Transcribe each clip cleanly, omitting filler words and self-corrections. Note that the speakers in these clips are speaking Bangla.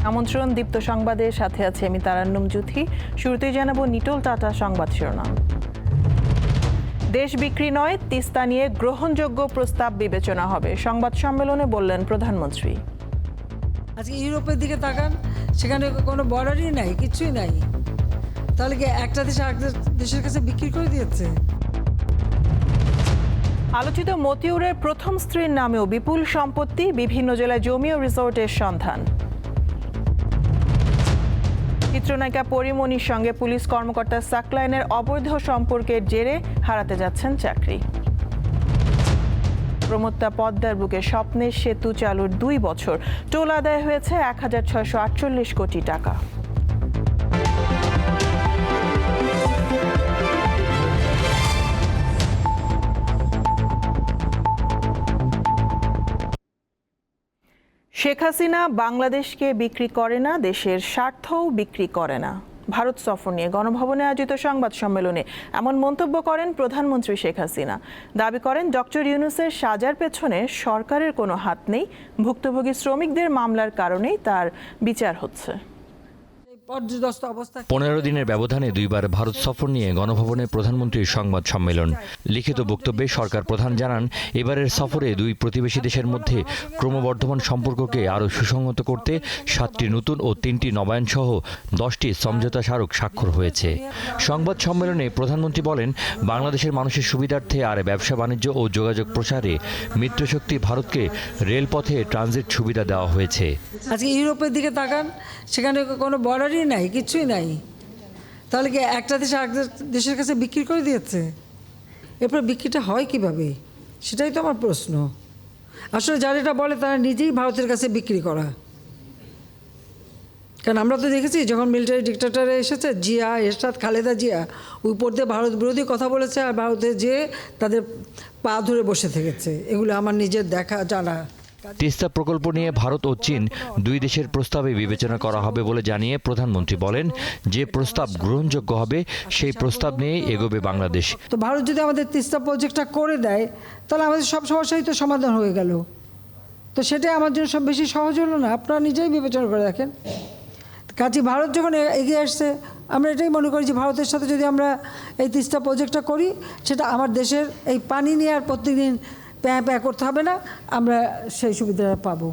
আমন্ত্রণ দীপ্ত সংবাদের সাথে আছে আমি তারান্নুম জুথি। শুরুতেই জানাবো নিটোল টাটা সংবাদ শিরোনাম। দেশ বিক্রি নয়, তিস্তা নিয়ে গ্রহণযোগ্য প্রস্তাব বিবেচনা হবে, সংবাদ সম্মেলনে বললেন প্রধানমন্ত্রী। আজকে ইউরোপের দিকে তাকান, সেখানে কোনো বর্ডারই নাই, কিছুই নাই। তাহলে কি একটা দেশ আরেকটা দেশের কাছে বিক্রি করে দিয়েছে? আলোচিত মতিউরের প্রথম স্ত্রীর নামেও বিপুল সম্পত্তি, বিভিন্ন জেলায় জমি ও রিসোর্টের সন্ধান। চিত্রনায়িকা পরিমণির সঙ্গে পুলিশ কর্মকর্তা সাকলাইনের অবৈধ সম্পর্কের জেরে হারাতে যাচ্ছেন চাকরি। প্রমত্তা পদ্মার বুকে স্বপ্নের সেতু চালুর 2 বছর, টোল আদায় হয়েছে 1648 কোটি টাকা। শেখ হাসিনা বাংলাদেশকে বিক্রি করে না, দেশের স্বার্থও বিক্রি করে না। ভারত সফর নিয়ে গণভবনে আয়োজিত সংবাদ সম্মেলনে এমন মন্তব্য করেন প্রধানমন্ত্রী শেখ হাসিনা। দাবি করেন ডক্টর ইউনূসের সাজার পেছনে সরকারের কোনো হাত নেই, ভুক্তভোগী শ্রমিকদের মামলার কারণেই তার বিচার হচ্ছে। 15 দিনের ব্যবধানে 2বার ভারত সফর নিয়ে গণভবনে প্রধানমন্ত্রীর সংবাদ সম্মেলন। লিখিত বক্তব্যে সরকার প্রধান জানান, এবারের সফরে 2 প্রতিবেশী দেশের মধ্যে ক্রমবর্ধমান সম্পর্ককে আরও সুসংহত করতে 7টি নতুন ও 3টি নবায়ন সহ 10টি সমঝোতা স্মারক স্বাক্ষর হয়েছে। সংবাদ সম্মেলনে প্রধানমন্ত্রী বলেন, বাংলাদেশের মানুষের সুবিধার্থে আর ব্যবসা বাণিজ্য ও যোগাযোগ প্রসারে মিত্রশক্তি ভারতকে রেলপথে ট্রানজিট সুবিধা দেওয়া হয়েছে। আজকে ইউরোপের দিকে তাকান, সেখানে কোনো বর্ডারই নাই, কিছুই নাই। তাহলে কি একটা দেশ আরেকটা দেশের কাছে বিক্রি করে দিয়েছে? এরপর বিক্রিটা হয় কিভাবে, সেটাই তো আমার প্রশ্ন। আসলে যারা এটা বলে তারা নিজেই ভারতের কাছে বিক্রি করা। কারণ আমরা তো দেখেছি যখন মিলিটারি ডিক্টেটরে এসেছে, জিয়া, এরশাদ, খালেদা জিয়া উপর দিয়ে ভারত বিরোধী কথা বলেছে আর ভারতে যেয়ে তাদের পা ধরে বসে থেকেছে। এগুলো আমার নিজের দেখা জানা। তিস্তা প্রকল্প নিয়ে ভারত ও চীন 2 দেশের প্রস্তাবে বিবেচনা করা হবে বলে জানিয়ে প্রধানমন্ত্রী বলেন, যে প্রস্তাব গ্রহণযোগ্য হবে সেই প্রস্তাব নিয়ে এগোবে বাংলাদেশ। তো ভারত যদি আমাদের তিস্তা প্রজেক্টটা করে দেয়, তাহলে আমাদের সব সমস্যাই তো সমাধান হয়ে গেল। তো সেটাই আমার জন্য সব বেশি সহজ হলো না? আপনারা নিজেই বিবেচনা করে দেখেন। কাজে ভারত যখন এগিয়ে আসছে, আমরা এটাই মনে করি যে ভারতের সাথে যদি আমরা এই তিস্তা প্রজেক্টটা করি, সেটা আমার দেশের এই পানি নিয়ে আর প্রত্যেকদিন প্যাঁ করতে হবে না, আমরা সেই সুবিধাটা পাবো।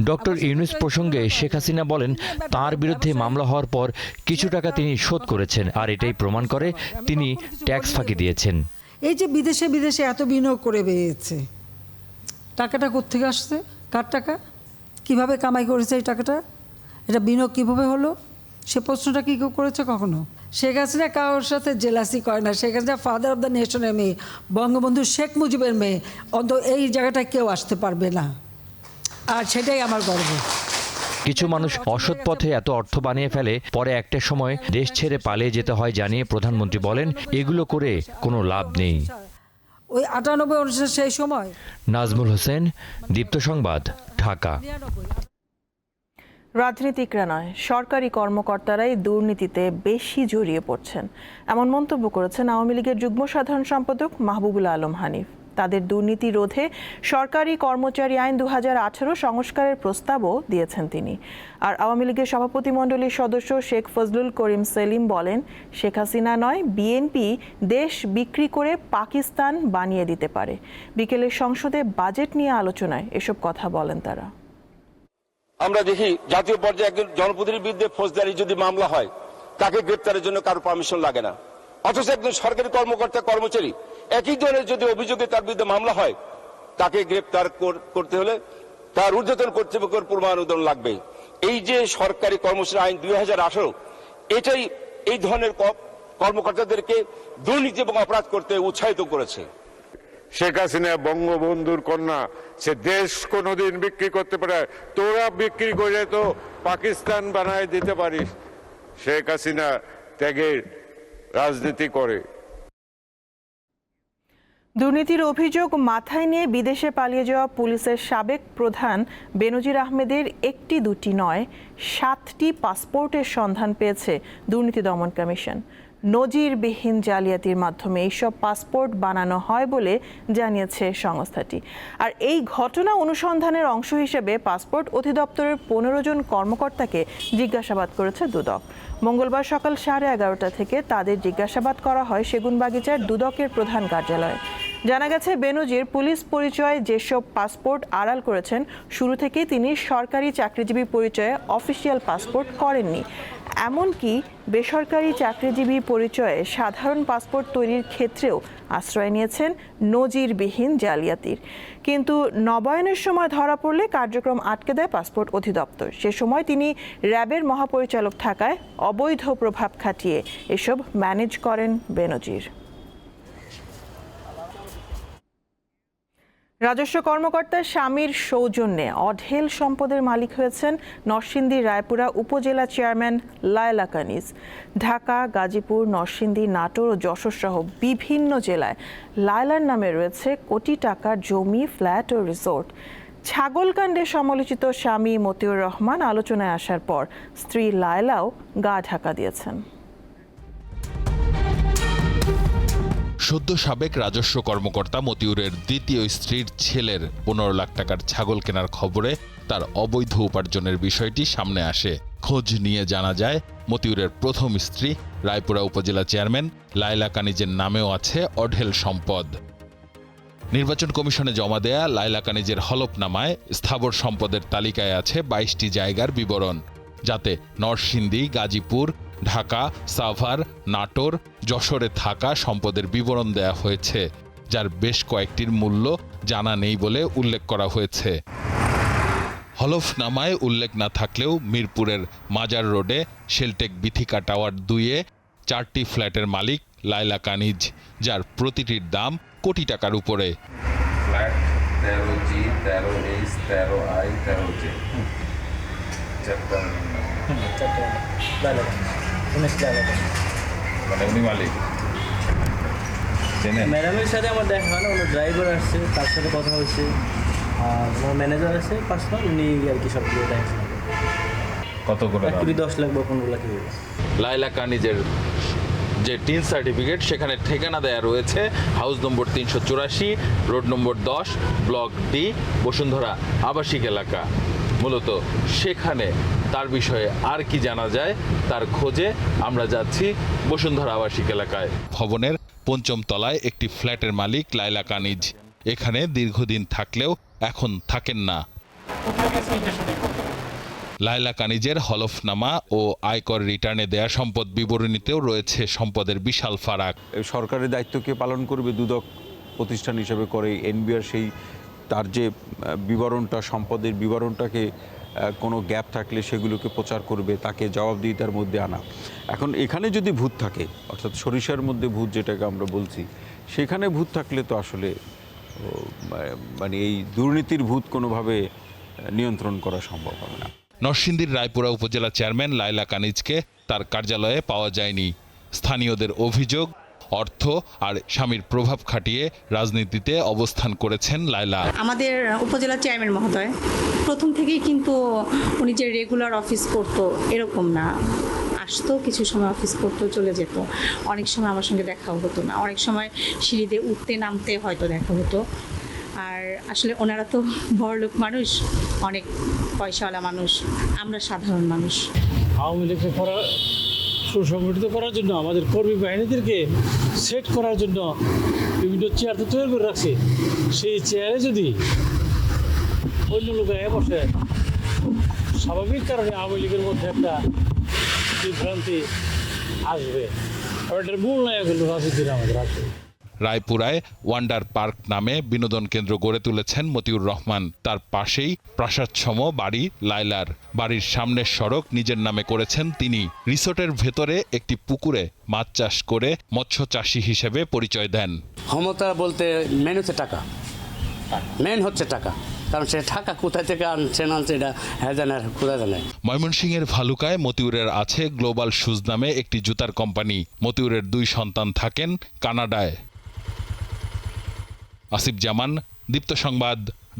ডক্টর ইউনূস প্রসঙ্গে শেখ হাসিনা বলেন, তার বিরুদ্ধে মামলা হওয়ার পর কিছু টাকা তিনি শোধ করেছেন, আর এটাই প্রমাণ করে তিনি ট্যাক্স ফাঁকি দিয়েছেন। এই যে বিদেশে বিদেশে এত বিনিয়োগ করে বেরিয়েছে, টাকাটা কোত্থেকে আসছে? কার টাকা? কিভাবে কামাই করেছে এই টাকাটা? এটা বিনিয়োগ কীভাবে হলো? সে প্রশ্নটা কি কেউ করেছে কখনো? শেখ হাসিনা কারোর সাথে জেলাসি করে না। Sheikh Hasina father of the নেশনের মেয়ে, বঙ্গবন্ধু শেখ মুজিবের মেয়ে। অন্তত এই জায়গাটায় কেউ আসতে পারবে না, আর সেটাই আমার গর্ব। কিছু মানুষ অসৎ পথে এত অর্থ বানিয়ে ফেলে, পরে একটা সময় দেশ ছেড়ে পালিয়ে যেতে হয় জানিয়ে প্রধানমন্ত্রী বলেন, এগুলো করে কোনো লাভ নেই। ওই 98 সেই সময়। নাজমুল হোসেন, দীপ্ত সংবাদ, ঢাকা। রাজনীতিকরা নয়, সরকারি কর্মকর্তারাই দুর্নীতিতে বেশি জড়িয়ে পড়ছেন, এমন মন্তব্য করেছেন আওয়ামী লীগের যুগ্ম সাধারণ সম্পাদক মাহবুবুল আলম হানিফ। তাদের দুর্নীতি রোধে সরকারি কর্মচারী আইন 2018 সংস্কারের প্রস্তাবও দিয়েছেন তিনি। আর আওয়ামী লীগের সভাপতিমণ্ডলীর সদস্য শেখ ফজলুল করিম সেলিম বলেন, শেখ হাসিনা নয়, বিএনপি দেশ বিক্রি করে পাকিস্তান বানিয়ে দিতে পারে। বিকেলে সংসদে বাজেট নিয়ে আলোচনায় এসব কথা বলেন তারা। আমরা দেখি জাতীয় পর্যায়ে একজন জনপ্রতিনিধির বিরুদ্ধে ফৌজদারি যদি মামলা হয়, তাকে গ্রেপ্তারের জন্য কারো পারমিশন লাগে না। অথচ একজন সরকারি কর্মকর্তা কর্মচারী একই ধরনের যদি অভিযোগে তার বিরুদ্ধে মামলা হয়, তাকে গ্রেপ্তার করতে হলে তার ঊর্ধ্বতন কর্তৃপক্ষের প্রমাণোদন লাগবে। এই যে সরকারি কর্মচারী আইন 2018, এটাই এই ধরনের কর্মকর্তাদেরকে দুর্নীতি এবং অপরাধ করতে উৎসাহিত করেছে। শেখ হাসিনা বঙ্গবন্ধুর কন্যা, সে দেশ কোনোদিন বিক্রি করতে পারে। তোরা বিক্রি করে তো পাকিস্তান বানায় দিতে পারিস। শেখ হাসিনা ত্যাগের রাজনীতি করে। দুর্নীতির অভিযোগ মাথায় নিয়ে বিদেশে পালিয়ে যাওয়া পুলিশের সাবেক প্রধান বেনজির আহমেদের 1-2টি নয় 7টি পাসপোর্টের সন্ধান পেয়েছে দুর্নীতি দমন কমিশন। নজিরবিহীন জালিয়াতির মাধ্যমে এইসব পাসপোর্ট বানানো হয় বলে জানিয়েছে সংস্থাটি। আর এই ঘটনা অনুসন্ধানের অংশ হিসেবে পাসপোর্ট অধিদপ্তরের 15 জন কর্মকর্তাকে জিজ্ঞাসাবাদ করেছে দুদক। মঙ্গলবার সকাল 11:30 থেকে তাদের জিজ্ঞাসাবাদ করা হয় সেগুনবাগিচার দুদকের প্রধান কার্যালয়ে। জানা গেছে, বেনজির পুলিশ পরিচয়ে যেসব পাসপোর্ট আড়াল করেছেন, শুরু থেকেই তিনি সরকারি চাকরিজীবী পরিচয়ে অফিসিয়াল পাসপোর্ট করেননি। এমনকি বেসরকারি চাকরিজীবী পরিচয়ে সাধারণ পাসপোর্ট তৈরির ক্ষেত্রেও আশ্রয় নিয়েছেন নজিরবিহীন জালিয়াতির। কিন্তু নবায়নের সময় ধরা পড়লে কার্যক্রম আটকে দেয় পাসপোর্ট অধিদপ্তর। সে সময় তিনি র্যাবের মহাপরিচালক থাকায় অবৈধ প্রভাব খাটিয়ে এসব ম্যানেজ করেন বেনজির। রাজস্ব কর্মকর্তার স্বামীর সৌজন্যে অঢেল সম্পদের মালিক হয়েছেন নরসিংদী রায়পুরা উপজেলা চেয়ারম্যান লায়লা কানিজ। ঢাকা, গাজীপুর, নরসিংদী, নাটোর ও যশোর সহ বিভিন্ন জেলায় লায়লার নামে রয়েছে কোটি টাকার জমি, ফ্ল্যাট ও রিসোর্ট। ছাগলকাণ্ডে সমালোচিত স্বামী মতিউর রহমান আলোচনায় আসার পর স্ত্রী লায়লাও গা ঢাকা দিয়েছেন। সদ্য সাবেক রাজস্ব কর্মকর্তা মতিউরের দ্বিতীয় স্ত্রীর ছেলের 15 লাখ টাকার ছাগল কেনার খবরে তার অবৈধ উপার্জনের বিষয়টি সামনে আসে। খোঁজ নিয়ে জানা যায়, মতিউরের প্রথম স্ত্রী রায়পুরা উপজেলা চেয়ারম্যান লায়লা কানিজের নামেও আছে অঢেল সম্পদ। নির্বাচন কমিশনে জমা দেয়া লায়লা কানিজের হলফনামায় স্থাবর সম্পদের তালিকায় আছে 22টি জায়গার বিবরণ, যাতে নরসিংদী, গাজীপুর, ঢাকা, সাভার, নাটোর, যশোরে থাকা সম্পদের বিবরণ দেয়া হয়েছে, যার বেশ কয়েকটির মূল্য জানা নেই বলে উল্লেখ করা হয়েছে। হলফনামায় উল্লেখ না থাকলেও মিরপুরের মাজার রোডে শেলটেক বিথিকা টাওয়ার 2-এ 4টি ফ্ল্যাটের মালিক লায়লা কানিজ, যার প্রতিটির দাম কোটি টাকার উপরে। Flat 13G, 13H, 13I, 13J, মানে উনি মালিক চেনেন? ম্যাডামের সাথে আমার দেখা হয় না, ওনার ড্রাইভার আসছে, তার সাথে কথা হয়েছে, আর ওনার ম্যানেজার আছে পার্সোনাল, উনি আর কি সবগুলো দেখছেন। কত করে? 10 লাখ বা 15 লাখ। লায়লা কানিজের যে টিন সার্টিফিকেট, সেখানে ঠিকানা দেয়া রয়েছে হাউস নম্বর 384, road number 10, block D, Bashundhara আবাসিক এলাকা। মূলত সেখানে তার বিষয়ে আর কি জানা যায় তার খোঁজে আমরা যাচ্ছি বসুন্ধরা আবাসিক এলাকায়। ভবনের 5ম তলায় একটি ফ্ল্যাটের মালিক লায়লা কানিজ। এখানে দীর্ঘদিন থাকলেও এখন থাকেন না। লায়লা কানিজের হলফনামা ও আয়কর রিটার্নে দেয়া সম্পদ বিবরণীতেও রয়েছে সম্পদের বিশাল ফারাক। সরকারের দায়িত্বকে পালন করবে দুদক প্রতিষ্ঠান হিসেবে করে এনবিআর সেই তার যে বিবরণটা, সম্পদের বিবরণটাকে কোনো গ্যাপ থাকলে সেগুলোকে প্রচার করবে, তাকে জবাবদিহিতার মধ্যে আনা। এখন এখানে যদি ভূত থাকে, অর্থাৎ সরিষার মধ্যে ভূত যেটাকে আমরা বলছি, সেখানে ভূত থাকলে তো আসলে মানে এই দুর্নীতির ভূত কোনোভাবে নিয়ন্ত্রণ করা সম্ভব হবে না। নরসিংদীর রায়পুরা উপজেলা চেয়ারম্যান লায়লা কানিজকে তার কার্যালয়ে পাওয়া যায়নি। স্থানীয়দের অভিযোগ, অর্থ আর স্বামীর প্রভাব খাটিয়ে রাজনীতিতে অবস্থান করেছেন লায়লা। আমাদের উপজেলা চেয়ারম্যান মহোদয় প্রথম থেকেই কিন্তু উনি যে রেগুলার অফিস করতো এরকম না, আসতো, কিছু সময় অফিস করতো, চলে যেত। অনেক সময় আমার সঙ্গে দেখাও হতো না, অনেক সময় সিঁড়িতে উঠতে নামতে হয়তো দেখা হতো। আর আসলে ওনারা তো বড়লোক মানুষ, অনেক পয়সাওয়ালা মানুষ, আমরা সাধারণ মানুষ। আওয়ামী লীগকে সুসংগঠিত করার জন্য, আমাদের কর্মী বাহিনীদেরকে সেট করার জন্য বিভিন্ন চেয়ার তো তৈরি করে রাখছে। সেই চেয়ারে যদি অন্য লোকেরা বসে, স্বাভাবিক কারণে আওয়ামী লীগের মধ্যে একটা বিভ্রান্তি আসবে। আর এটার মূল নায়ক হল রাজনীতির আমাদের আছে। রায়পুরায় ওয়ান্ডার পার্ক নামে বিনোদন কেন্দ্র গড়ে তুলেছেন মতিউর রহমান। তার পাশেই প্রাসাদসম বাড়ি লায়লার। বাড়ির সামনের সড়ক নিজের নামে করেছেন তিনি। রিসোর্টের ভেতরে একটি পুকুরে মাছ চাষ করে মৎস্য চাষী হিসেবে পরিচয় দেন। ক্ষমতা বলতে মেন হচ্ছে টাকা, মেন হচ্ছে টাকা, কারণ সে টাকা কোথায় থেকে আনছে এটা হ্যাঁ জানে, কোথায় জানে। ময়মনসিংহের ভালুকায় মতিউরের আছে গ্লোবাল শুজ নামে একটি জুতার কোম্পানি। মতিউরের 2 সন্তান থাকেন কানাডায়। আসিফ জামান, দীপ্ত সংবাদ,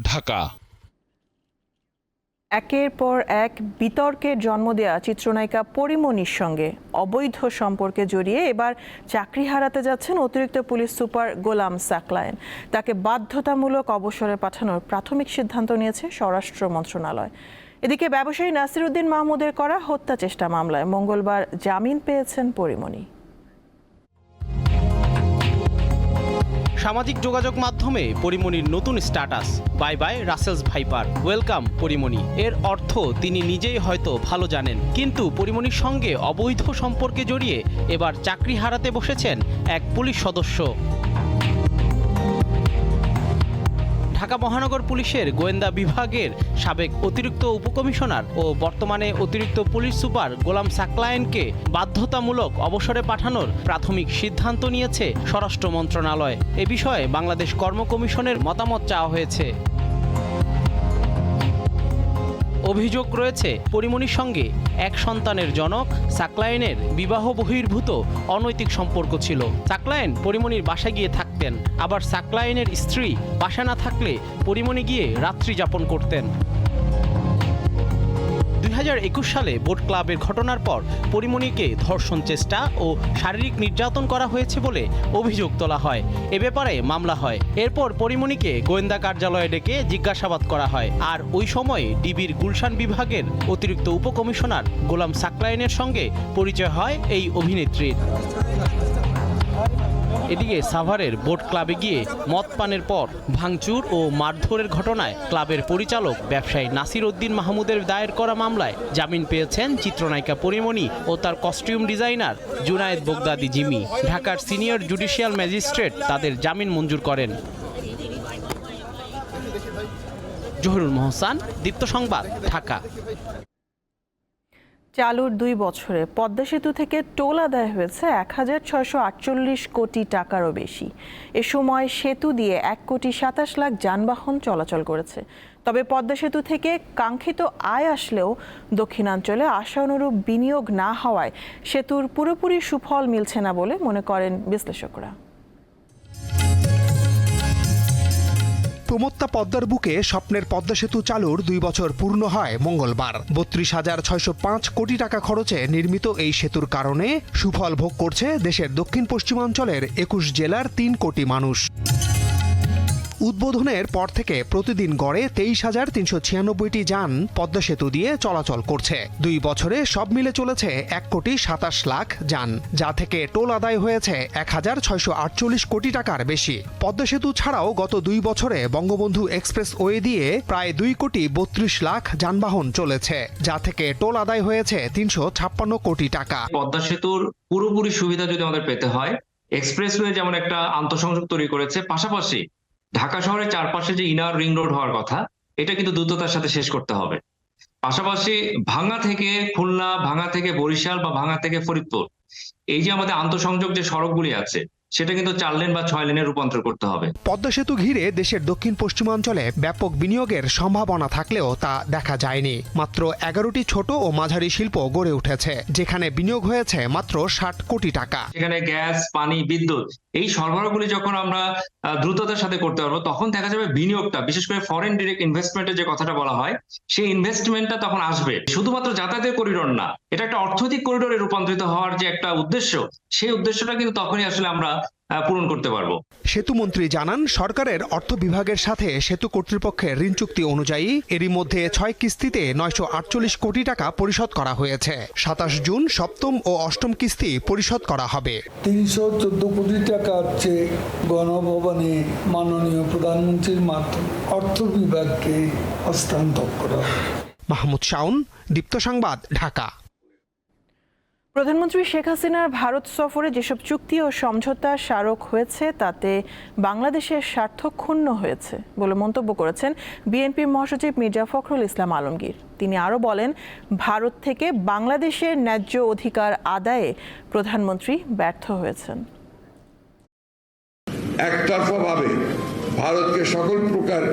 ঢাকা। একের পর এক বিতর্কের জন্ম দেয়া চিত্রনায়িকা পরিমণির সঙ্গে অবৈধ সম্পর্কে জড়িয়ে এবার চাকরি হারাতে যাচ্ছেন অতিরিক্ত পুলিশ সুপার গোলাম সাকলায়েন। তাকে বাধ্যতামূলক অবসরে পাঠানোর প্রাথমিক সিদ্ধান্ত নিয়েছে স্বরাষ্ট্র মন্ত্রণালয়। এদিকে ব্যবসায়ী নাসিরউদ্দিন মাহমুদের করা হত্যা চেষ্টা মামলায় মঙ্গলবার জামিন পেয়েছেন পরিমণি। সামাজিক যোগাযোগ মাধ্যমে পরিমণির নতুন status, bye bye Russell's viper, welcome Pori Moni. এর অর্থ তিনি নিজেই হয়তো ভালো জানেন, কিন্তু পরিমণির সঙ্গে অবৈধ সম্পর্কে জড়িয়ে এবার চাকরি হারাতে বসেছেন এক পুলিশ সদস্য। ঢাকা মহানগর পুলিশের গোয়েন্দা বিভাগের সাবেক অতিরিক্ত উপকমিশনার ও বর্তমানে অতিরিক্ত পুলিশ সুপার গোলাম সাকলায়েনকে বাধ্যতামূলক অবসরে পাঠানোর প্রাথমিক সিদ্ধান্ত নিয়েছে স্বরাষ্ট্র মন্ত্রণালয়। এ বিষয়ে বাংলাদেশ কর্ম কমিশনের মতামত চাওয়া হয়েছে। অভিযোগ রয়েছে পরিমণির সঙ্গে এক সন্তানের জনক সাকলায়েনের বিবাহ বহির্ভূত অনৈতিক সম্পর্ক ছিল। সাকলায়েন পরিমণির বাসায় গিয়ে থাকতেন, আবার সাকলায়েনের স্ত্রী বাসা না থাকলে পরিমণি গিয়ে রাত্রি যাপন করতেন। 2021 সালে বোট ক্লাবের ঘটনার পর পরিমণিকে ধর্ষণ চেষ্টা ও শারীরিক নির্যাতন করা হয়েছে বলে অভিযোগ তোলা হয়। এ ব্যাপারে মামলা হয়। এরপর পরিমণিকে গোয়েন্দা কার্যালয়ে ডেকে জিজ্ঞাসাবাদ করা হয়। আর ওই সময়ে ডিবির গুলশান বিভাগের অতিরিক্ত উপকমিশনার গোলাম সাকলায়েনের সঙ্গে পরিচয় হয় এই অভিনেত্রীর। এদিকে সাভারের বোট ক্লাবে গিয়ে মদ পানের পর ভাঙচুর ও মারধরের ঘটনায় ক্লাবের পরিচালক ব্যবসায়ী নাসিরউদ্দিন মাহমুদের দায়ের করা মামলায় জামিন পেয়েছেন চিত্রনায়িকা পরিমণি ও তার costume designer Junaid Baghdadi Jimmy. ঢাকার সিনিয়র জুডিশিয়াল ম্যাজিস্ট্রেট তাদের জামিন মঞ্জুর করেন। জহিরুল মোহসান, দীপ্ত সংবাদ, ঢাকা। চালুর 2 বছরে পদ্মা সেতু থেকে টোল আদায় হয়েছে 1648 কোটি টাকারও বেশি। এ সময় সেতু দিয়ে 1,27 লাখ যানবাহন চলাচল করেছে। তবে পদ্মা সেতু থেকে কাঙ্ক্ষিত আয় আসলেও দক্ষিণাঞ্চলে আশানুরূপ বিনিয়োগ না হওয়ায় সেতুর পুরোপুরি সুফল মিলছে না বলে মনে করেন বিশ্লেষকরা। প্রমত্তা পদ্মার বুকে স্বপ্নের পদ্মা সেতু চালুর 2 বছর পূর্ণ হয় মঙ্গলবার। 32,605 কোটি টাকা খরচে নির্মিত এই সেতুর কারণে সুফল ভোগ করছে দেশের দক্ষিণ পশ্চিমাঞ্চলের 21 জেলার 3 কোটি মানুষ। উদ্বোধনের পর থেকে প্রতিদিন গড়ে 23,396টি যান পদ্মা সেতু দিয়ে চলাচল করছে। 2 বছরে সব মিলে চলেছে 1,27 লাখ যান, যা থেকে টোল আদায় হয়েছে 1,648 কোটি টাকার বেশি। পদ্মা সেতু ছাড়াও গত 2 বছরে বঙ্গবন্ধু এক্সপ্রেস ওয়ে দিয়ে প্রায় 2,32 লাখ যানবাহন চলেছে, যা থেকে টোল আদায় হয়েছে 356 কোটি টাকা। পদ্মা সেতুর পুরোপুরি সুবিধা যদি আমাদের পেতে হয়, এক্সপ্রেসওয়ে যেমন একটা আন্তঃসংযোগ তৈরি করেছে, পাশাপাশি ঢাকা শহরের চারপাশে যে ইনার রিং রোড হওয়ার কথা, এটা কিন্তু দ্রুততার সাথে শেষ করতে হবে। পাশাপাশি ভাঙ্গা থেকে খুলনা, ভাঙ্গা থেকে বরিশাল বা ভাঙ্গা থেকে ফরিদপুর, এই যে আমাদের আন্তঃসংযোগ যে সড়কগুলি আছে, সেটা কিন্তু 4 লেন বা 6 লেনে রূপান্তর করতে হবে। পদ্মা সেতু ঘিরে দেশের দক্ষিণ পশ্চিমাঞ্চলে ব্যাপক বিনিয়োগের সম্ভাবনা থাকলেও তা দেখা যায়নি। মাত্র 11টি ছোট ও মাঝারি শিল্প গড়ে উঠেছে, যেখানে বিনিয়োগ হয়েছে মাত্র 60 কোটি টাকা। এখানে গ্যাস, পানি, বিদ্যুৎ, এই সরবরাহগুলি যখন আমরা দ্রুততার সাথে করতে পারবো, তখন দেখা যাবে বিনিয়োগটা, বিশেষ করে ফরেন ডিরেক্ট ইনভেস্টমেন্টের যে কথাটা বলা হয়, সেই ইনভেস্টমেন্টটা তখন আসবে। শুধুমাত্র যাতায়াতের করিডোর না, এটা একটা অর্থনৈতিক করিডোরে রূপান্তরিত হওয়ার যে একটা উদ্দেশ্য, সেই উদ্দেশ্যটা কিন্তু তখনই আসলে আমরা পূরণ করতে পারবো। সেতুমন্ত্রী জানান, সরকারের অর্থ বিভাগের সাথে সেতু কর্তৃপক্ষের ঋণ চুক্তি অনুযায়ী এরই মধ্যে 6 কিস্তিতে 948 কোটি টাকা পরিশোধ করা হয়েছে। 27 জুন 7ম ও 8ম কিস্তি পরিশোধ করা হবে। 314 কোটি টাকার চেয়ে গণভবনে মাননীয় প্রধানমন্ত্রীর মাধ্যমে অর্থ বিভাগকে হস্তান্তর করা হবে। মাহমুদ শাওন, দীপ্ত সংবাদ, ঢাকা। প্রধানমন্ত্রী শেখ হাসিনার ভারত সফরে যেসব চুক্তি ও সমঝোতা স্মারক হয়েছে, তাতে বাংলাদেশের স্বার্থ ক্ষুণ্ণ হয়েছে বলে মন্তব্য করেছেন বিএনপির মহাসচিব মির্জা ফখরুল ইসলাম আলমগীর। তিনি আরও বলেন, ভারত থেকে বাংলাদেশের ন্যায্য অধিকার আদায়ে প্রধানমন্ত্রী ব্যর্থ হয়েছেন। একতরফাভাবে ভারতকে সকল প্রকার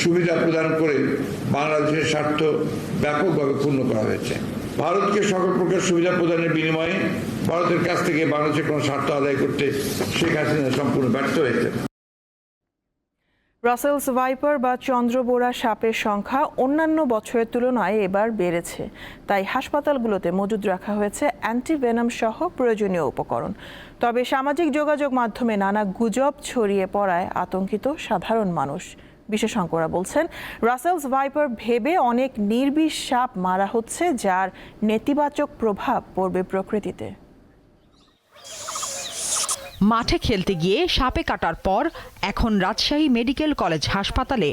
সুবিধা প্রদান করে বাংলাদেশের স্বার্থ ব্যাপকভাবে ক্ষুণ্ণ করা হয়েছে। ভারতকে সকল প্রকার সুবিধা প্রদানের বিনিময়ে ভারতের কাছ থেকে বাংলাদেশের কোনো স্বার্থ আদায় করতে শেখ হাসিনা সম্পূর্ণ ব্যর্থ হয়েছে। রাসেলস ভাইপার বা চন্দ্রবোরা সাপের সংখ্যা অন্যান্য বছরের তুলনায় এবার বেড়েছে। তাই হাসপাতালগুলোতে মজুদ রাখা হয়েছে অ্যান্টিভেনাম সহ প্রয়োজনীয় উপকরণ। তবে সামাজিক যোগাযোগ মাধ্যমে নানা গুজব ছড়িয়ে পড়ায় আতঙ্কিত সাধারণ মানুষ। বিশেষজ্ঞরা বলছেন, রাসেলস ভাইপার ভেবে অনেক নির্বিষ সাপ মারা হচ্ছে, যার নেতিবাচক প্রভাব পড়বে প্রকৃতিতে। মাঠে খেলতে গিয়ে সাপে কাটার পর এখন রাজশাহী মেডিকেল কলেজ হাসপাতালে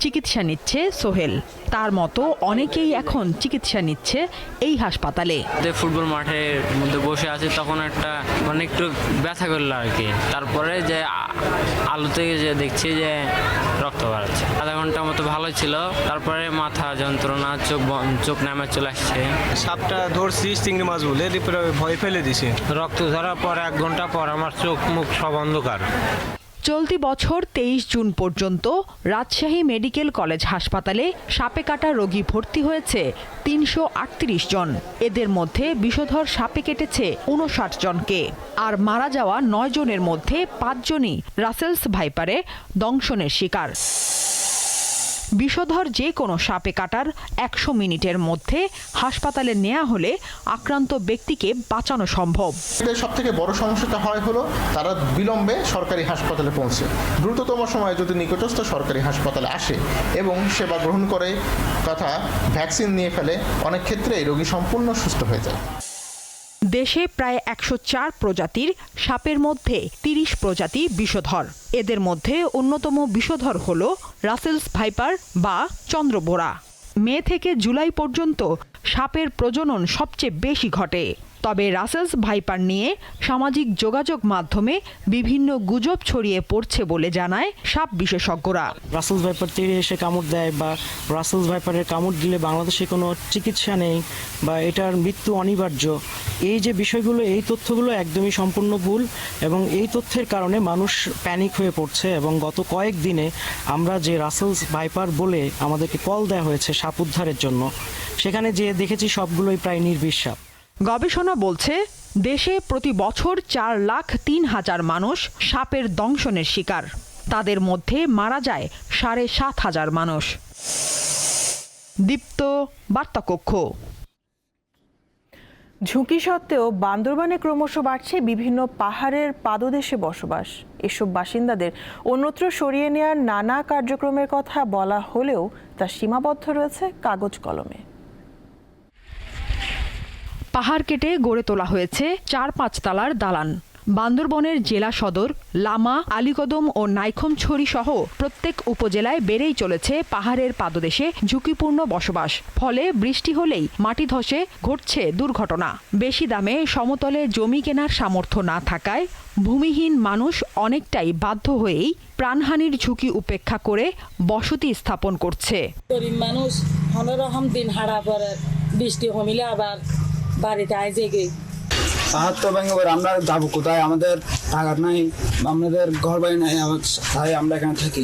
চিকিৎসা নিচ্ছে সোহেল। তার মতো অনেকেই এখন চিকিৎসা নিচ্ছে এই হাসপাতালে। ফুটবল মাঠের মধ্যে বসে আছি, তখন একটা মানে একটু ব্যথা করলো আর কি। তারপরে যে আলো থেকে যে দেখছি যে রক্ত বাড়াচ্ছে, আধা ঘন্টার মতো ভালো ছিল। তারপরে মাথা যন্ত্রণা, চোখ নামে চলে আসছে। সাপটা ধরছি চিংড়ি মাছ বলে, ভয় ফেলে দিছি। রক্ত ধরার পর 1 ঘন্টা পর আমার চোখ মুখ সব অন্ধকার। চলতি বছর 23 জুন পর্যন্ত রাজশাহী মেডিকেল কলেজ হাসপাতালে সাপে কাটা রোগী ভর্তি হয়েছে 338 জন। এদের মধ্যে বিষধর সাপে কেটেছে 59 জনকে। আর মারা যাওয়া 9 জনের মধ্যে 5 জনই রাসেলস ভাইপারে দংশনের শিকার। বিষধর যে কোনো সাপে কাটার 100 মিনিটের মধ্যে হাসপাতালে নেওয়া হলে আক্রান্ত ব্যক্তিকে বাঁচানো সম্ভব। সব থেকে বড় সমস্যাটা হলো তারা বিলম্বে সরকারি হাসপাতালে পৌঁছে। দ্রুততম সময়ে যদি নিকটস্থ সরকারি হাসপাতালে আসে এবং সেবা গ্রহণ করে তথা ভ্যাকসিন নিয়ে ফেলে, অনেক ক্ষেত্রে এই রোগী সম্পূর্ণ সুস্থ হয়ে যায়। দেশে প্রায় 104 প্রজাতির সাপের মধ্যে 30 প্রজাতি বিষধর। এদের মধ্যে অন্যতম বিষধর হল রাসেলস ভাইপার বা চন্দ্রবোরা। মে থেকে জুলাই পর্যন্ত সাপের প্রজনন সবচেয়ে বেশি ঘটে। তবে রাসেলস ভাইপার নিয়ে সামাজিক যোগাযোগ মাধ্যমে বিভিন্ন গুজব ছড়িয়ে পড়ছে বলে জানায় সাপ বিশেষজ্ঞরা। রাসেলস ভাইপার তীরে এসে কামড় দেয় বা রাসেলস ভাইপারের কামড় দিলে বাংলাদেশে কোনো চিকিৎসা নেই বা এটার মৃত্যু অনিবার্য, এই যে বিষয়গুলো, এই তথ্যগুলো একদমই সম্পূর্ণ ভুল এবং এই তথ্যের কারণে মানুষ প্যানিক হয়ে পড়ছে। এবং গত কয়েকদিনে আমরা যে রাসেলস ভাইপার বলে আমাদেরকে কল দেওয়া হয়েছে সাপ উদ্ধারের জন্য, সেখানে যে দেখেছি সবগুলোই প্রায় নির্বিষ সাপ। গবেষণা বলছে দেশে প্রতি বছর 4,03,000 মানুষ সাপের দংশনের শিকার। তাদের মধ্যে মারা যায় 7,500 মানুষ। দীপ্ত, বার্তাকক্ষ। ঝুঁকি সত্ত্বেও বান্দরবানে ক্রমশ বাড়ছে বিভিন্ন পাহাড়ের পাদদেশে বসবাস। এসব বাসিন্দাদের অন্যত্র সরিয়ে নেওয়ার নানা কার্যক্রমের কথা বলা হলেও তা সীমাবদ্ধ রয়েছে কাগজ কলমে। পাহাড় কেটে গড়ে তোলা হয়েছে 4-5 তলার দালান। বান্দরবনের জেলা সদর লামা, আলীকদম ও নাইখমছড়ি সহ প্রত্যেক উপজেলায় বেড়েই চলেছে পাহাড়ের পাদদেশে ঝুঁকিপূর্ণ বসবাস। ফলে বৃষ্টি হলেই মাটি ধসে ঘটছে দুর্ঘটনা। বেশি দামে সমতলে জমি কেনার সামর্থ্য না থাকায় ভূমিহীন মানুষ অনেকটাই বাধ্য হয়েই প্রাণহানির ঝুঁকি উপেক্ষা করে বসতি স্থাপন করছে। গরিব মানুষ কোনোরকম দিন হারা পরে, বৃষ্টি কমিলে আবার বাড়িতে আইজে গে পাহাড় তো ভেঙে পড়ে আমরা যাবো কোথায়? আমাদের টাকা নাই, আমাদের ঘর বাড়ি নাই, তাই আমরা এখানে থাকি।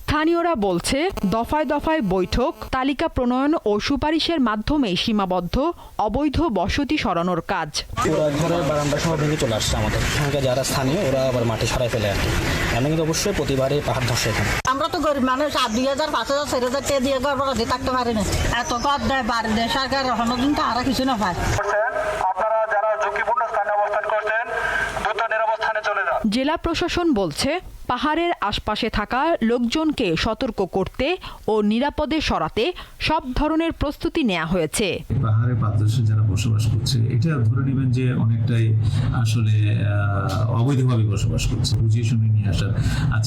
স্থানীয়রা বলছে দফায় দফায় বৈঠক, তালিকা প্রণয়ন ও সুপারিশের মাধ্যমে সীমাবদ্ধ অবৈধ বসতি সরানোর কাজ। ওরা ঘরের বারান্দা সহ ভেঙে চলে আসছে আমাদের সঙ্গে, যারা স্থানীয় ওরা আবার মাটি সরাই ফেলে আর কি। আমরা কিন্তু অবশ্যই প্রতিবারে পাহাড় ধসে এখানে। আমরা তো গরিব মানুষ, 2,000, 5,000, 4,000 টাকা দিয়ে ঘর ভাড়া দিয়ে থাকতে পারি না। এত কর দেয় বাড়ি দেয় সরকার, কোনোদিন তো আর কিছু না পায়। আপনারা যারা ঝুঁকিপূর্ণ স্থানে অবস্থান করছেন দ্রুত নিরাপস্থানে চলে যান। জেলা প্রশাসন বলছে পাহাড়ের আশপাশে থাকা লোকজনকে সতর্ক করতে ও নিরাপদে সরাতে সব ধরনের প্রস্তুতি নেওয়া হয়েছে। পাহাড়ের পাদদেশে যারা বসবাস করছে, এটা ধরে নেবেন যে অনেকটাই আসলে অবৈধভাবে বসবাস করছে। বুঝিয়ে শুনে নিয়ে আসার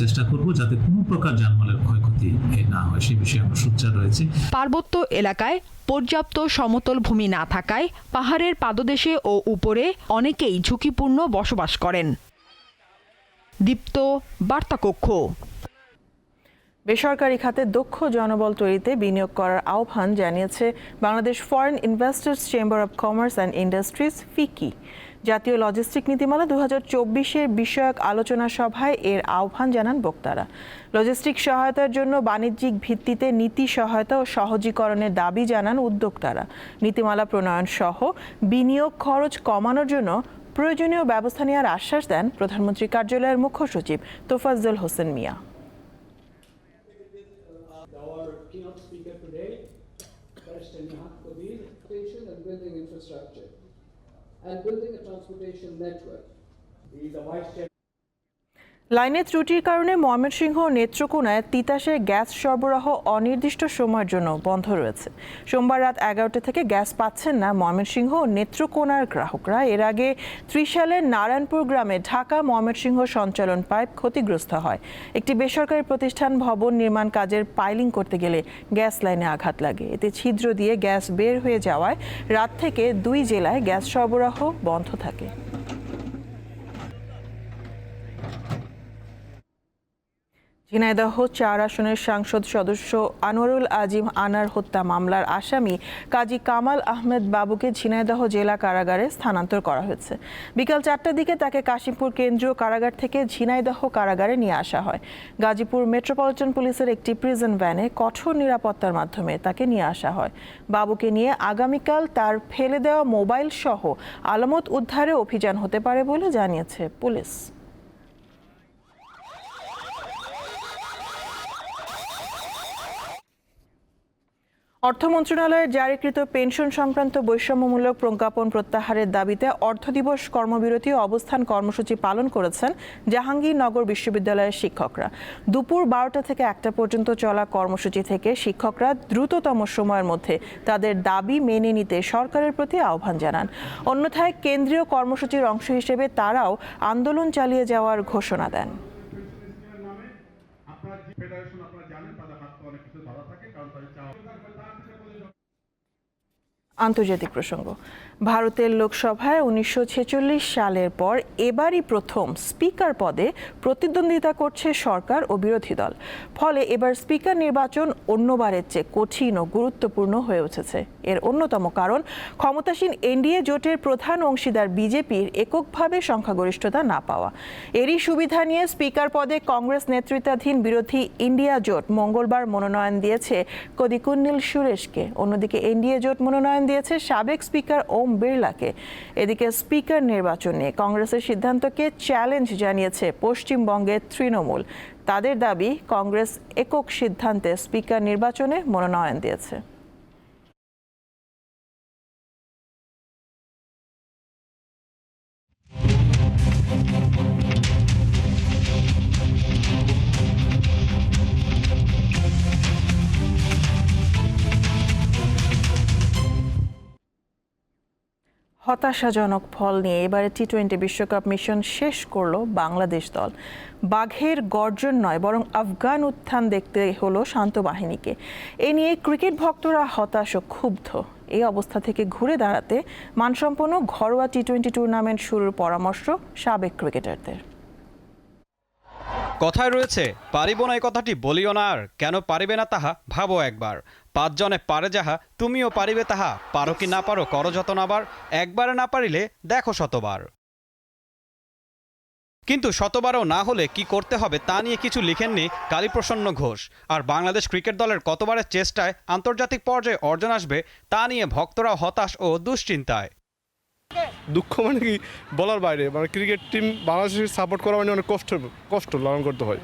চেষ্টা করব যাতে কোনো প্রকার জানমালের ক্ষয়ক্ষতি না হয়, সেই বিষয়ে আমরা সোচ্চার রয়েছে। পার্বত্য এলাকায় পর্যাপ্ত সমতল ভূমি না থাকায় পাহাড়ের পাদদেশে ও উপরে অনেকেই ঝুঁকিপূর্ণ বসবাস করেন। দীপ্ত, বার্তাকক্ষ। বেসরকারি খাতে দক্ষ জনবল তৈরিতে বিনিয়োগ করার আহ্বান জানিয়েছে Bangladesh foreign investors chamber of commerce and industries, FICCI. জাতীয় লজিস্টিক নীতিমালা 2024-এর বিষয়ক আলোচনা সভায় এর আহ্বান জানান বক্তারা। লজিস্টিক সহায়তার জন্য বাণিজ্যিক ভিত্তিতে নীতি সহায়তা ও সহজীকরণের দাবি জানান উদ্যোক্তারা। নীতিমালা প্রণয়ন সহ বিনিয়োগ খরচ কমানোর জন্য প্রয়োজনীয় ব্যবস্থা নেওয়ার আশ্বাস দেন প্রধানমন্ত্রী কার্যালয়ের মুখ্য সচিব তোফাজ্জল হোসেন মিয়া। infrastructure and building a transportation network. He is the Vice Chairman. লাইনে ত্রুটির কারণে ময়মনসিংহ নেত্রকোনায় তিতাসে গ্যাস সরবরাহ অনির্দিষ্ট সময়ের জন্য বন্ধ রয়েছে। সোমবার রাত 11টা থেকে গ্যাস পাচ্ছেন না ময়মনসিংহ ও নেত্রকোনার গ্রাহকরা। এর আগে ত্রিশালের নারায়ণপুর গ্রামে ঢাকা ময়মনসিংহ সঞ্চালন পাইপ ক্ষতিগ্রস্ত হয়। একটি বেসরকারি প্রতিষ্ঠান ভবন নির্মাণ কাজের পাইলিং করতে গেলে গ্যাস লাইনে আঘাত লাগে। এতে ছিদ্র দিয়ে গ্যাস বের হয়ে যাওয়ায় রাত থেকে 2 জেলায় গ্যাস সরবরাহ বন্ধ থাকে। ঝিনাইদহ 4 আসনের সংসদ সদস্য আনোয়ারুল আজিম আনার হত্যা মামলার আসামি কাজী কামাল আহমেদ বাবুকে ঝিনাইদহ জেলা কারাগারে স্থানান্তর করা হয়েছে। বিকাল 4টার দিকে তাকে কাশিমপুর কেন্দ্রীয় কারাগার থেকে ঝিনাইদহ কারাগারে নিয়ে আসা হয়। গাজীপুর মেট্রোপলিটন পুলিশের একটি প্রিজন ভ্যানে কঠোর নিরাপত্তার মাধ্যমে তাকে নিয়ে আসা হয়। বাবুকে নিয়ে আগামীকাল তার ফেলে দেওয়া মোবাইল সহ আলামত উদ্ধারে অভিযান হতে পারে বলে জানিয়েছে পুলিশ। অর্থ মন্ত্রণালয়ের জারিকৃত পেনশন সংক্রান্ত বৈষম্যমূলক প্রজ্ঞাপন প্রত্যাহারের দাবিতে অর্ধদিবস কর্মবিরতি ও অবস্থান কর্মসূচি পালন করেছেন জাহাঙ্গীরনগর বিশ্ববিদ্যালয়ের শিক্ষকরা। দুপুর 12টা থেকে 1টা পর্যন্ত চলা কর্মসূচি থেকে শিক্ষকরা দ্রুততম সময়ের মধ্যে তাদের দাবি মেনে নিতে সরকারের প্রতি আহ্বান জানান। অন্যথায় কেন্দ্রীয় কর্মসূচির অংশ হিসেবে তারাও আন্দোলন চালিয়ে যাওয়ার ঘোষণা দেন। আন্তর্জাতিক প্রসঙ্গ। ভারতের লোকসভায় 1946 সালের পর এবারই প্রথম স্পিকার পদে প্রতিদ্বন্দ্বিতা করছে সরকার ও বিরোধী দল। ফলে এবার স্পিকার নির্বাচন অন্যবারের চেয়ে কঠিন ও গুরুত্বপূর্ণ হয়ে উঠেছে। এর অন্যতম কারণ ক্ষমতাসীন এনডিএ জোটের প্রধান অংশীদার বিজেপির এককভাবে সংখ্যাগরিষ্ঠতা না পাওয়া। এরই সুবিধা নিয়ে স্পিকার পদে কংগ্রেস নেতৃত্বাধীন বিরোধী ইন্ডিয়া জোট মঙ্গলবার মনোনয়ন দিয়েছে কদিকুন্নিল সুরেশকে। অন্যদিকে এনডিএ জোট মনোনয়ন দিয়েছে সাবেক স্পিকার ওম বিড়লাকে। এদিকে স্পিকার নির্বাচনে কংগ্রেসের সিদ্ধান্তকে চ্যালেঞ্জ জানিয়েছে পশ্চিমবঙ্গের তৃণমূল। তাদের দাবি, কংগ্রেস একক সিদ্ধান্তে স্পিকার নির্বাচনে মনোনয়ন দিয়েছে। হতাশাজনক ফল নিয়ে এবারে টি-20 বিশ্বকাপ মিশন শেষ করলো বাংলাদেশ দল। বাঘের গর্জন নয়, বরং আফগান উত্থান দেখতে হলো শান্ত বাহিনীকে। এ নিয়ে ক্রিকেট ভক্তরা হতাশ ও ক্ষুব্ধ। এই অবস্থা থেকে ঘুরে দাঁড়াতে মানসম্পন্ন ঘরোয়া টি-20 টুর্নামেন্ট শুরুর পরামর্শ সাবেক ক্রিকেটারদের। কথায় রয়েছে, পারিব না এই কথাটি বলিও না আর, কেন পারিবে না তাহা ভাবো একবার। 5 জনে পারে যাহা, তুমিও পারিবে তাহা, পারো কি না পারো করো যতন আবার, একবারে না পারিলে দেখো শতবার। কিন্তু শতবারও না হলে কি করতে হবে তা নিয়ে কিছু লিখেননি কালীপ্রসন্ন ঘোষ। আর বাংলাদেশ ক্রিকেট দলের কতবারের চেষ্টায় আন্তর্জাতিক পর্যায়ে অর্জন আসবে তা নিয়ে ভক্তরা হতাশ ও দুশ্চিন্তায়। দুঃখ মানে কি বলার বাইরে, মানে ক্রিকেট টিম বাংলাদেশের সাপোর্ট করা মানে অনেক কষ্ট লালন করতে হয়।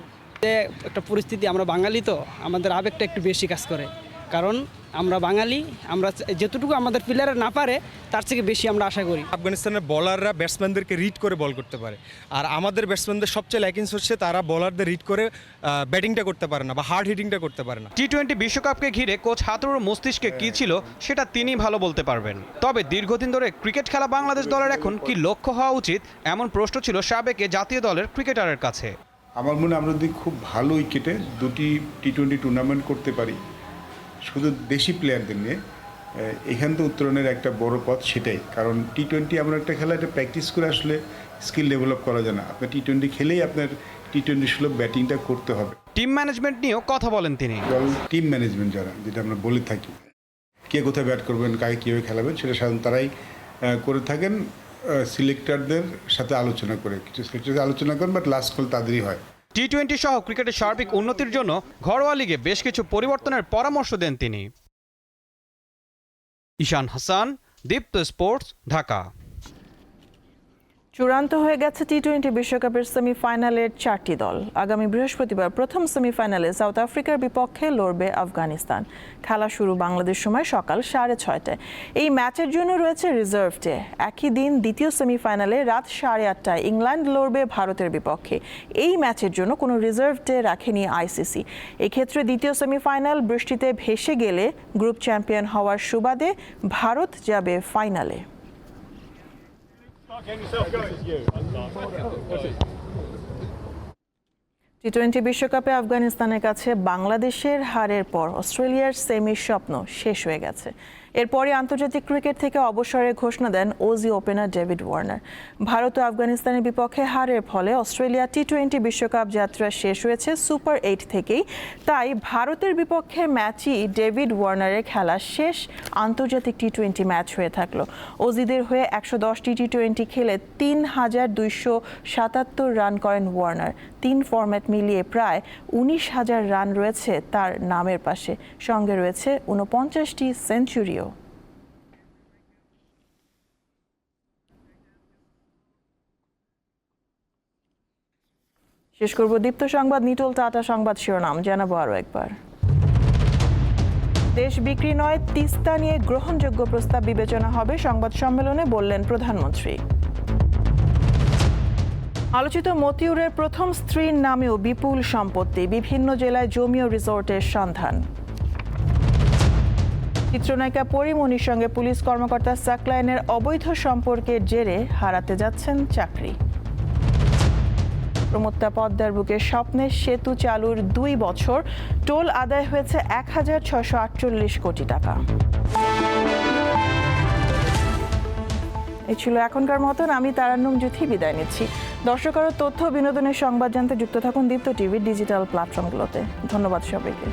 একটা পরিস্থিতি, আমরা বাঙালি তো আমাদের আবেগটা একটু বেশি কাজ করে, কারণ আমরা বাঙালি, আমরা যেটুকু আমাদের প্লেয়াররা না পারে তার থেকে বেশি আমরা আশা করি। আফগানিস্তানের বলাররা ব্যাটসম্যানদেরকে রিড করে বল করতে পারে, আর আমাদের ব্যাটসম্যানদের সবচেয়ে ল্যাকিংস হচ্ছে তারা বলারদের রিড করে ব্যাটিংটা করতে পারে না বা হার্ড হিটিংটা করতে পারে না। টি-20 বিশ্বকাপকে ঘিরে কোচ হাতুড়ুর মস্তিষ্কে কী ছিল সেটা তিনি ভালো বলতে পারবেন। তবে দীর্ঘদিন ধরে ক্রিকেট খেলা বাংলাদেশ দলের এখন কি লক্ষ্য হওয়া উচিত, এমন প্রশ্ন ছিল সাবেক জাতীয় দলের ক্রিকেটারের কাছে। আমার মনে হয় আমরা যদি খুব ভালো উইকেটে 2টি টি-20 টুর্নামেন্ট করতে পারি শুধু দেশি প্লেয়ারদের নিয়ে, এখান তো উত্তরণের একটা বড় পথ সেটাই। কারণ টি-20 এমন একটা খেলা, এটা প্র্যাকটিস করে আসলে স্কিল ডেভেলপ করা যায় না। আপনার টি-20 খেলেই আপনার টি-20 সুলভ ব্যাটিংটা করতে হবে। টিম ম্যানেজমেন্ট নিয়েও কথা বলেন তিনি। টিম ম্যানেজমেন্ট যারা, যেটা আমরা বলে থাকি, কে কোথায় ব্যাট করবেন, কাকে কীভাবে খেলাবেন, সেটা সাধারণত তারাই করে থাকেন সিলেক্টরদের সাথে আলোচনা করে। কিছু সিলেক্টর আলোচনা করেন, বাট লাস্ট কল তাদেরই হয়। টি-20 সহ ক্রিকেটের সার্বিক উন্নতির জন্য ঘরোয়া লিগে বেশ কিছু পরিবর্তনের পরামর্শ দেন তিনি। ঈশান হাসান, দীপ্ত স্পোর্টস, ঢাকা। চূড়ান্ত হয়ে গেছে টি-20 বিশ্বকাপের সেমিফাইনালের 4টি দল। আগামী বৃহস্পতিবার প্রথম সেমিফাইনালে সাউথ আফ্রিকার বিপক্ষে লড়বে আফগানিস্তান। খেলা শুরু বাংলাদেশ সময় সকাল 6:30টায়। এই ম্যাচের জন্য রয়েছে রিজার্ভ ডে। একই দিন দ্বিতীয় সেমিফাইনালে রাত 8:30টায় ইংল্যান্ড লড়বে ভারতের বিপক্ষে। এই ম্যাচের জন্য কোনো রিজার্ভ ডে রাখেনি আইসিসি। এক্ষেত্রে দ্বিতীয় সেমিফাইনাল বৃষ্টিতে ভেসে গেলে গ্রুপ চ্যাম্পিয়ন হওয়ার সুবাদে ভারত যাবে ফাইনালে। টি-20 বিশ্বকাপে আফগানিস্তানের কাছে বাংলাদেশের হারের পর অস্ট্রেলিয়ার সেমির স্বপ্ন শেষ হয়ে গেছে। এরপরই আন্তর্জাতিক ক্রিকেট থেকে অবসরের ঘোষণা দেন Aussie opener David Warner. Bharat ও আফগানিস্তানের বিপক্ষে হারের ফলে অস্ট্রেলিয়া টি-20 বিশ্বকাপ যাত্রা শেষ হয়েছে সুপার 8 থেকেই। তাই ভারতের বিপক্ষে ম্যাচই ডেভিড ওয়ার্নারের খেলা শেষ আন্তর্জাতিক টি-20 ম্যাচ হয়ে থাকলো। অজিদের হয়ে 110টি টি-20 খেলে 3,277 রান করেন ওয়ার্নার। 3 ফরম্যাট মিলিয়ে প্রায় 19,000 রান রয়েছে তার নামের পাশে, সঙ্গে রয়েছে 49টি সেঞ্চুরিও। শেষ করব দীপ্ত সংবাদ নিটোল টাটা সংবাদ শিরোনাম জানাবো আরও একবার। দেশ বিক্রি নয়, তিস্তা নিয়ে গ্রহণযোগ্য প্রস্তাব বিবেচনা হবে, সংবাদ সম্মেলনে বললেন প্রধানমন্ত্রী। আলোচিত মতিউরের প্রথম স্ত্রীর নামেও বিপুল সম্পত্তি, বিভিন্ন জেলায় জমি ও রিসোর্টের সন্ধান। চিত্রনায়িকা পরিমণির সঙ্গে পুলিশ কর্মকর্তা সাকলাইনের অবৈধ সম্পর্কের জেরে হারাতে যাচ্ছেন চাকরি। প্রমত্তা পদ্মার বুকে স্বপ্নের সেতু চালুর 2 বছর, টোল আদায় হয়েছে 1,648 কোটি টাকা। এই ছিল এখনকার মতন। আমি তারান্নুম জুথি বিদায় নিচ্ছি। দর্শক আরও তথ্য বিনোদনের সংবাদ জানতে যুক্ত থাকুন দীপ্ত টিভির ডিজিটাল প্ল্যাটফর্মগুলোতে। ধন্যবাদ সবাইকে।